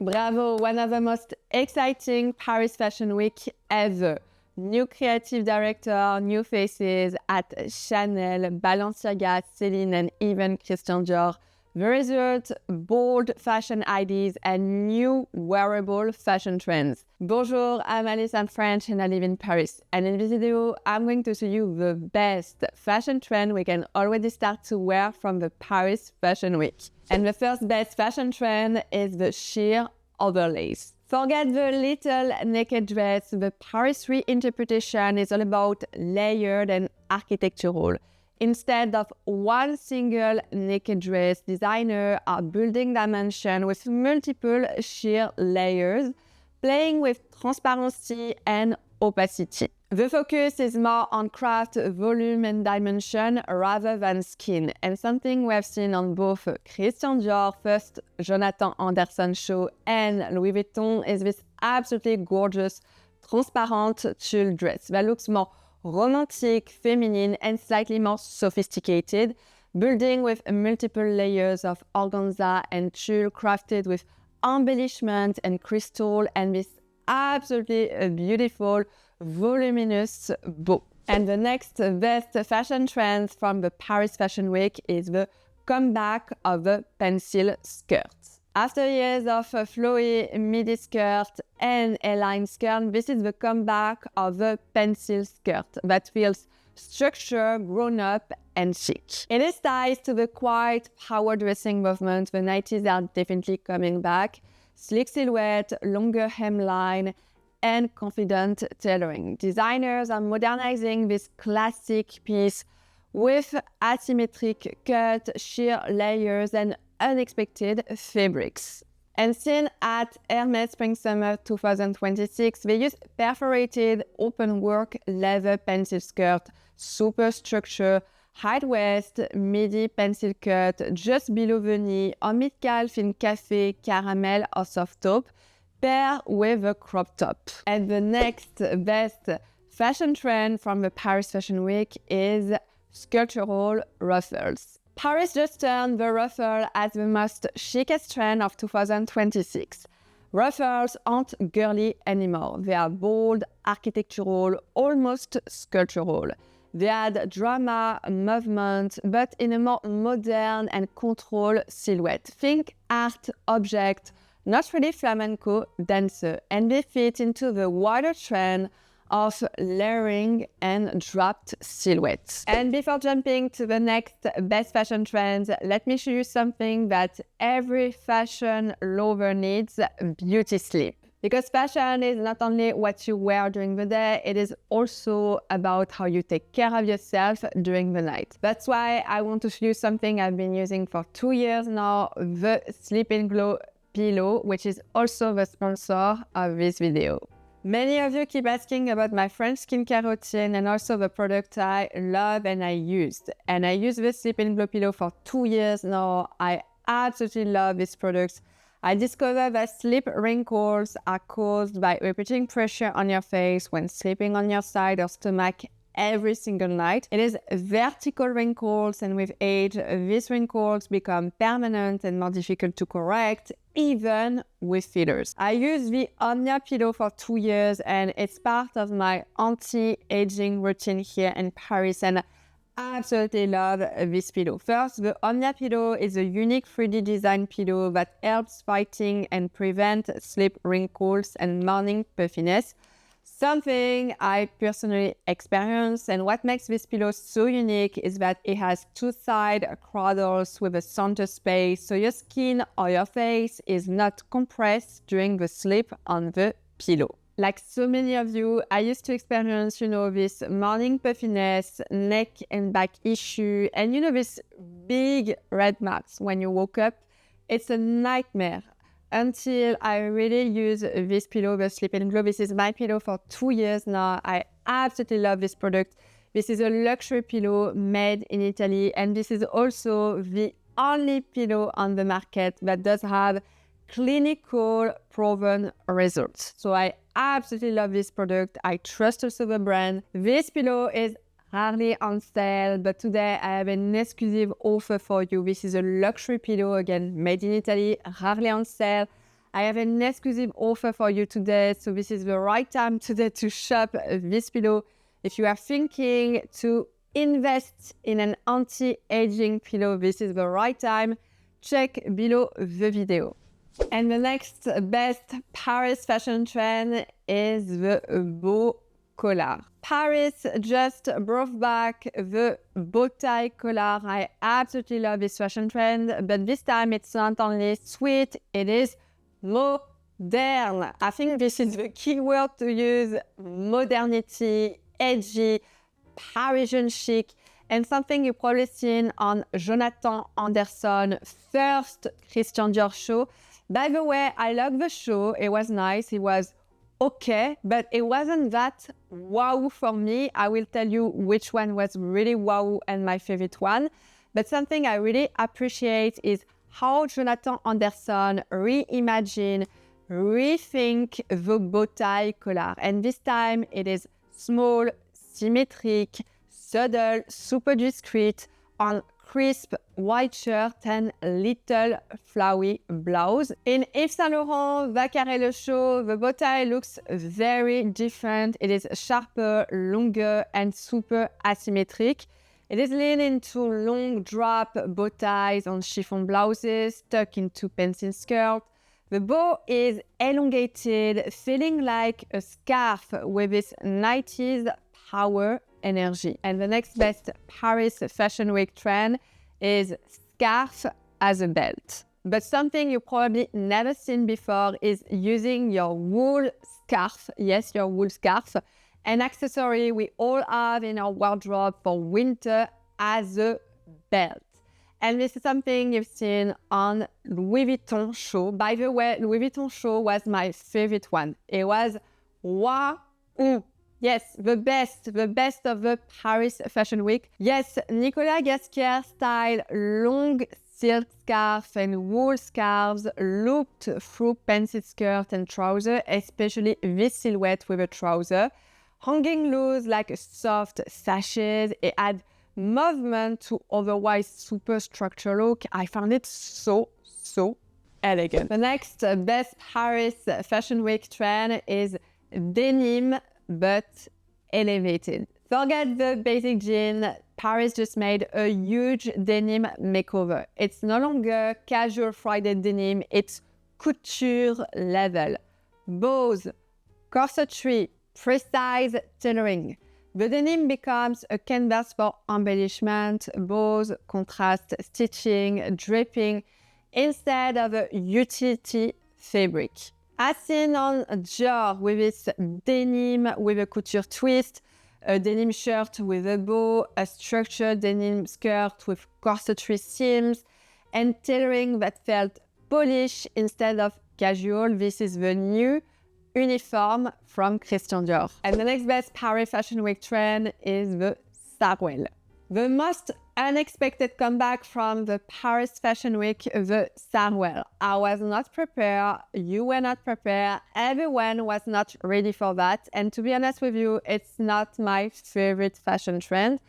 Bravo, one of the most exciting Paris Fashion Week ever. New creative director, new faces at Chanel, Balenciaga, Celine, and even Christian Dior. The result, bold fashion ideas and new wearable fashion trends. Bonjour, I'm Alice, I'm French and I live in Paris. And in this video, I'm going to show you the best fashion trend we can already start to wear from the Paris Fashion Week. And the first best fashion trend is the sheer overlays. Forget the little naked dress, the Paris reinterpretation is all about layered and architectural. Instead of one single naked dress, designers are building dimension with multiple sheer layers, playing with transparency and opacity. The focus is more on craft, volume and dimension rather than skin, and something we have seen on both Christian Dior, first Jonathan Anderson show, and Louis Vuitton is this absolutely gorgeous, transparent tulle dress that looks more romantic, feminine, and slightly more sophisticated, building with multiple layers of organza and tulle crafted with embellishment and crystal and this absolutely beautiful, voluminous bow. And the next best fashion trend from the Paris Fashion Week is the comeback of the pencil skirt. After years of a flowy midi skirt and A-line skirt, this is the comeback of the pencil skirt that feels structured, grown-up, and chic. In its ties to the quiet power dressing movement, the 90s are definitely coming back. Sleek silhouette, longer hemline, and confident tailoring. Designers are modernizing this classic piece with asymmetric cut, sheer layers, and unexpected fabrics. And seen at Hermès Spring Summer 2026, they use perforated open work leather pencil skirt, super structure, high waist, midi pencil cut, just below the knee, or mid-calf in cafe, caramel, or soft top, pair with a crop top. And the next best fashion trend from the Paris Fashion Week is sculptural ruffles. Paris just turned the ruffle as the most chicest trend of 2026. Ruffles aren't girly anymore. They are bold, architectural, almost sculptural. They add drama, movement, but in a more modern and controlled silhouette. Think art, object, not really flamenco dancer, and they fit into the wider trend of layering and dropped silhouettes. And before jumping to the next best fashion trends, let me show you something that every fashion lover needs: beauty sleep. Because fashion is not only what you wear during the day, it is also about how you take care of yourself during the night. That's why I want to show you something I've been using for 2 years now, the Sleep & Glow pillow, which is also the sponsor of this video. Many of you keep asking about my French skincare routine and also the product I love and I used. And I use the Sleep & Glow pillow for 2 years now. I absolutely love this product. I discovered that sleep wrinkles are caused by repeating pressure on your face when sleeping on your side or stomach every single night. It is vertical wrinkles, and with age, these wrinkles become permanent and more difficult to correct, even with fillers. I use the Omnia pillow for 2 years, and it's part of my anti-aging routine here in Paris, and I absolutely love this pillow. First, the Omnia pillow is a unique 3D design pillow that helps fighting and prevent sleep wrinkles and morning puffiness. Something I personally experience, and what makes this pillow so unique is that it has two side cradles with a center space, so your skin or your face is not compressed during the sleep on the pillow. Like so many of you, I used to experience, this morning puffiness, neck and back issue, and this big red marks when you woke up. It's a nightmare. Until I really use this pillow, the Sleep & Glow. This is my pillow for 2 years now. I absolutely love this product. This is a luxury pillow made in Italy, and this is also the only pillow on the market that does have clinical proven results. So I absolutely love this product. I trust also the brand. This pillow is rarely on sale, but today I have an exclusive offer for you. This is a luxury pillow, again, made in Italy, rarely on sale. I have an exclusive offer for you today. So this is the right time today to shop this pillow. If you are thinking to invest in an anti-aging pillow, this is the right time. Check below the video. And the next best Paris fashion trend is the bow collar. Paris just brought back the bow tie collar. I absolutely love this fashion trend, but this time it's not only sweet, it is modern. I think this is the key word to use: modernity, edgy, Parisian chic, and something you've probably seen on Jonathan Anderson's first Christian Dior show. By the way, I loved the show. It was nice. It was okay, but it wasn't that wow for me. I will tell you which one was really wow and my favorite one. But something I really appreciate is how Jonathan Anderson reimagined, rethink the bow tie collar. And this time it is small, symmetric, subtle, super discreet, on crisp white shirt and little flowy blouse. In Yves Saint Laurent, Vacaré Le Show, the bow tie looks very different. It is sharper, longer, and super asymmetric. It is leaned into long drap bow ties on chiffon blouses, tucked into pencil skirt. The bow is elongated, feeling like a scarf with its 90s power energy. And the next best Paris Fashion Week trend is scarf as a belt. But something you probably never seen before is using your wool scarf, yes, your wool scarf, an accessory we all have in our wardrobe for winter, as a belt. And this is something you've seen on Louis Vuitton show. By the way, Louis Vuitton show was my favorite one. It was wow. Yes, the best of the Paris Fashion Week. Yes, Nicolas Gasquier style long silk scarf and wool scarves looped through pencil skirt and trouser, especially this silhouette with a trouser. Hanging loose like a soft sashes, it had movement to otherwise super structural look. I found it so elegant. The next best Paris Fashion Week trend is denim, but elevated. Forget the basic jean. Paris just made a huge denim makeover. It's no longer casual Friday denim, it's couture level. Bows, corsetry, precise tailoring. The denim becomes a canvas for embellishment, bows, contrast stitching, draping, instead of a utility fabric. As seen on Dior with its denim with a couture twist, a denim shirt with a bow, a structured denim skirt with corsetry seams, and tailoring that felt polished instead of casual. This is the new uniform from Christian Dior. And the next best Paris Fashion Week trend is the sarouel. The most unexpected comeback from the Paris Fashion Week, the sarouel. I was not prepared, you were not prepared, everyone was not ready for that. And to be honest with you, it's not my favorite fashion trend.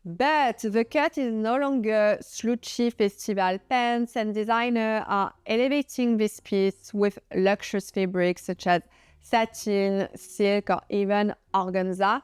But the cut is no longer slouchy festival pants, and designers are elevating this piece with luxurious fabrics such as satin, silk, or even organza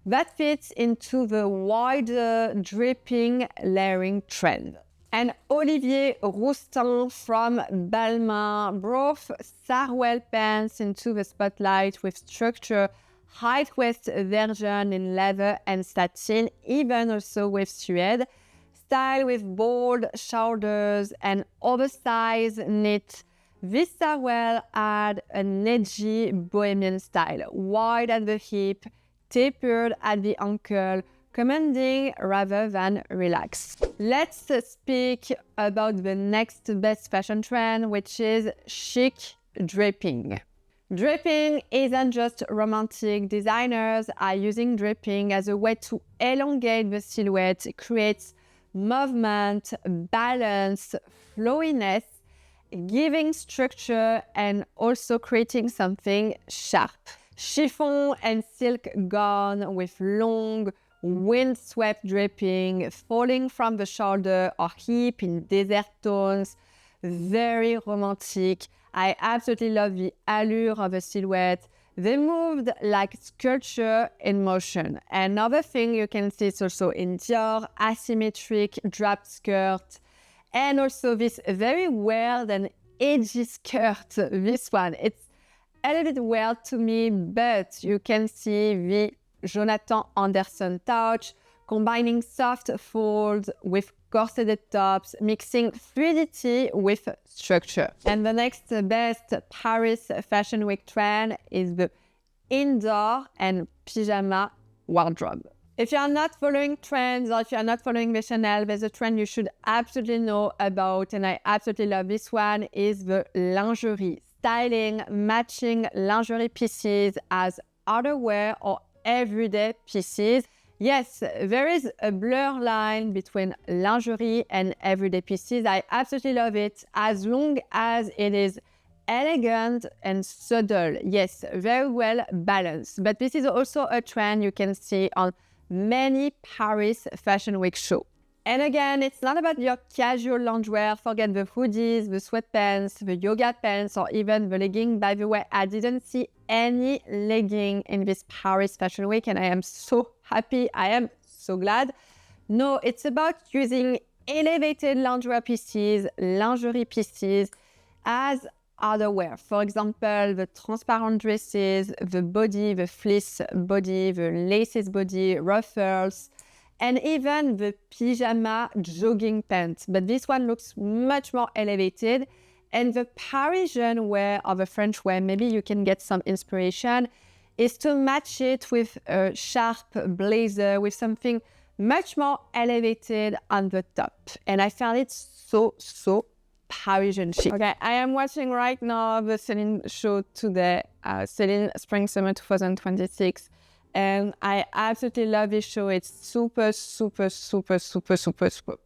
that fits into the wider draping layering trend. And Olivier Roustin from Balmain brought sarouel pants into the spotlight with structure, high waist version in leather and satin, even also with suede, style with bold shoulders and oversized knit. This sarouel had an edgy bohemian style, wide at the hip, tapered at the ankle, commanding rather than relaxed. Let's speak about the next best fashion trend, which is chic draping. Draping isn't just romantic. Designers are using draping as a way to elongate the silhouette, create movement, balance, flowiness, giving structure and also creating something sharp. Chiffon and silk gown with long, wind-swept draping falling from the shoulder or hip in desert tones, very romantic. I absolutely love the allure of the silhouette. They moved like sculpture in motion. Another thing you can see is also in Dior, asymmetric draped skirt, and also this very weird and edgy skirt. This one, it's a little bit weird to me, but you can see the Jonathan Anderson touch, combining soft folds with corseted tops, mixing fluidity with structure. And the next best Paris Fashion Week trend is the indoor and pyjama wardrobe. If you are not following trends or if you are not following the Chanel, there's a trend you should absolutely know about, and I absolutely love this one, is the lingerie. Styling, matching lingerie pieces as outerwear or everyday pieces. Yes, there is a blur line between lingerie and everyday pieces. I absolutely love it as long as it is elegant and subtle. Yes, very well balanced. But this is also a trend you can see on many Paris Fashion Week shows. And again, it's not about your casual loungewear. Forget the hoodies, the sweatpants, the yoga pants, or even the legging. By the way, I didn't see any legging in this Paris Fashion Week, and I am so happy. I am so glad. No, it's about using elevated lingerie pieces as outerwear. For example, the transparent dresses, the body, the fleece body, the laces body, ruffles, and even the pyjama jogging pants. But this one looks much more elevated. And the Parisian wear or the French wear, maybe you can get some inspiration, is to match it with a sharp blazer, with something much more elevated on the top. And I found it so Parisian chic. Okay, I am watching right now the Celine show today, Celine Spring Summer 2026. And I absolutely love this show. It's super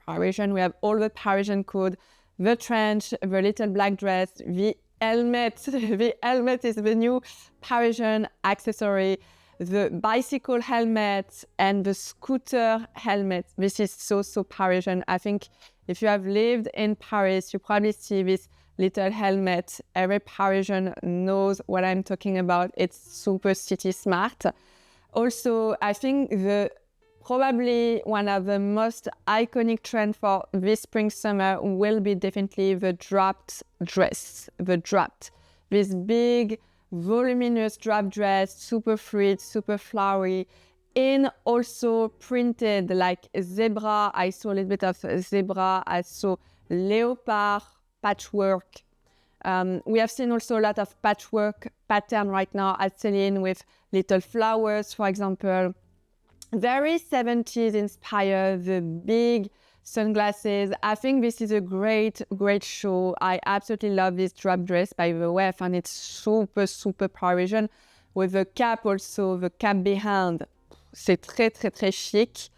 Parisian. We have all the Parisian code, the trench, the little black dress, the helmet. The helmet is the new Parisian accessory, the bicycle helmet and the scooter helmet. This is so Parisian. I think if you have lived in Paris, you probably see this little helmet. Every Parisian knows what I'm talking about. It's super city smart. Also, I think probably one of the most iconic trends for this spring-summer will be definitely the draped dress, This big, voluminous drap dress, super fluid, super flowery, in also printed like zebra. I saw a little bit of zebra. I saw leopard, patchwork. We have seen also a lot of patchwork pattern right now at Celine with little flowers, for example. Very 70s inspired, the big sunglasses. I think this is a great show. I absolutely love this drap dress, by the way. I found it super Parisian with the cap also, the cap behind. C'est très chic.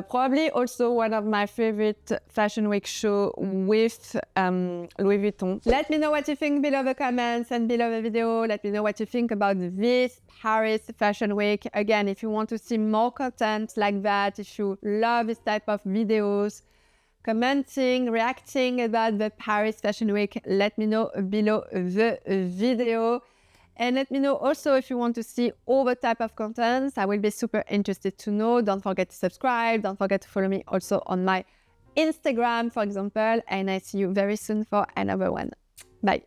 Probably also one of my favorite Fashion Week show with Louis Vuitton. Let me know what you think below the comments and below the video. Let me know what you think about this Paris Fashion Week. Again, if you want to see more content like that, if you love this type of videos, commenting, reacting about the Paris Fashion Week, let me know below the video. And let me know also if you want to see all the type of contents. I will be super interested to know. Don't forget to subscribe. Don't forget to follow me also on my Instagram, for example. And I see you very soon for another one. Bye.